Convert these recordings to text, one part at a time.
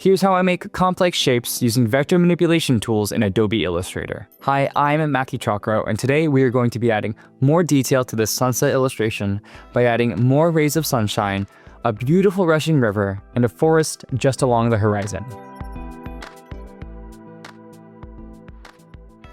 Here's how I make complex shapes using vector manipulation tools in Adobe Illustrator. Hi, I'm Tjokro, and today we are going to be adding more detail to this sunset illustration by adding more rays of sunshine, a beautiful rushing river, and a forest just along the horizon.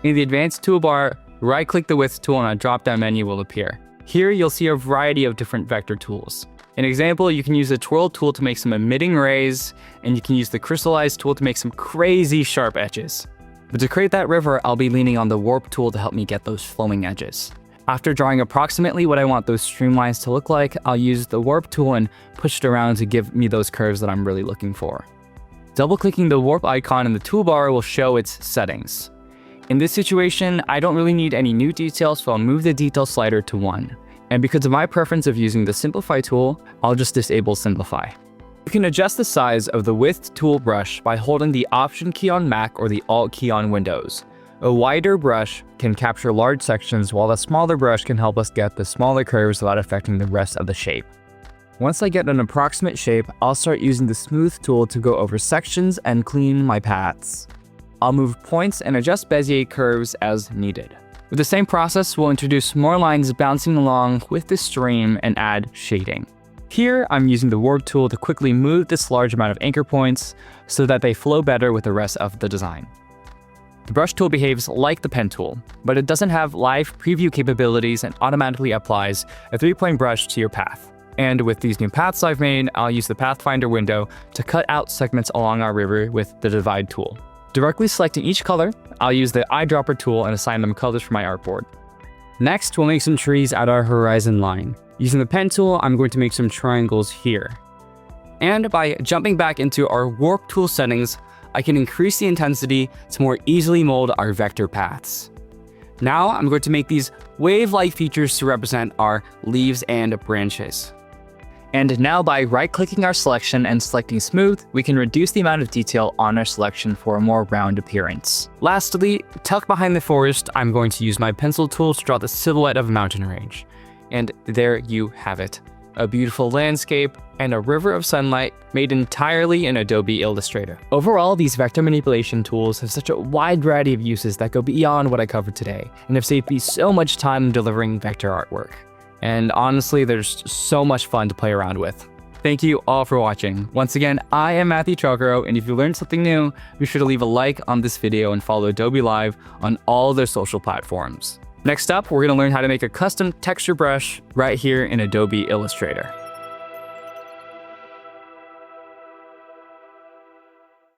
In the advanced toolbar, right-click the width tool and a drop-down menu will appear. Here you'll see a variety of different vector tools. In example, you can use the twirl tool to make some emitting rays, and you can use the crystallized tool to make some crazy sharp edges. But to create that river, I'll be leaning on the warp tool to help me get those flowing edges. After drawing approximately what I want those streamlines to look like, I'll use the warp tool and push it around to give me those curves that I'm really looking for. Double-clicking the warp icon in the toolbar will show its settings. In this situation, I don't really need any new details, so I'll move the detail slider to 1. And because of my preference of using the Simplify tool, I'll just disable Simplify. You can adjust the size of the Width tool brush by holding the Option key on Mac or the Alt key on Windows. A wider brush can capture large sections, while a smaller brush can help us get the smaller curves without affecting the rest of the shape. Once I get an approximate shape, I'll start using the Smooth tool to go over sections and clean my paths. I'll move points and adjust Bezier curves as needed. With the same process, we'll introduce more lines bouncing along with the stream and add shading. Here, I'm using the warp tool to quickly move this large amount of anchor points so that they flow better with the rest of the design. The brush tool behaves like the pen tool, but it doesn't have live preview capabilities and automatically applies a 3-point brush to your path. And with these new paths I've made, I'll use the Pathfinder window to cut out segments along our river with the Divide tool. Directly selecting each color, I'll use the eyedropper tool and assign them colors for my artboard. Next, we'll make some trees at our horizon line. Using the pen tool, I'm going to make some triangles here. And by jumping back into our warp tool settings, I can increase the intensity to more easily mold our vector paths. Now, I'm going to make these wave-like features to represent our leaves and branches. And now by right-clicking our selection and selecting Smooth, we can reduce the amount of detail on our selection for a more round appearance. Lastly, tucked behind the forest, I'm going to use my pencil tool to draw the silhouette of a mountain range. And there you have it. A beautiful landscape and a river of sunlight made entirely in Adobe Illustrator. Overall, these vector manipulation tools have such a wide variety of uses that go beyond what I covered today, and have saved me so much time in delivering vector artwork. And honestly, there's so much fun to play around with. Thank you all for watching. Once again, I am Tjokro, and if you learned something new, be sure to leave a like on this video and follow Adobe Live on all their social platforms. Next up, we're going to learn how to make a custom texture brush right here in Adobe Illustrator.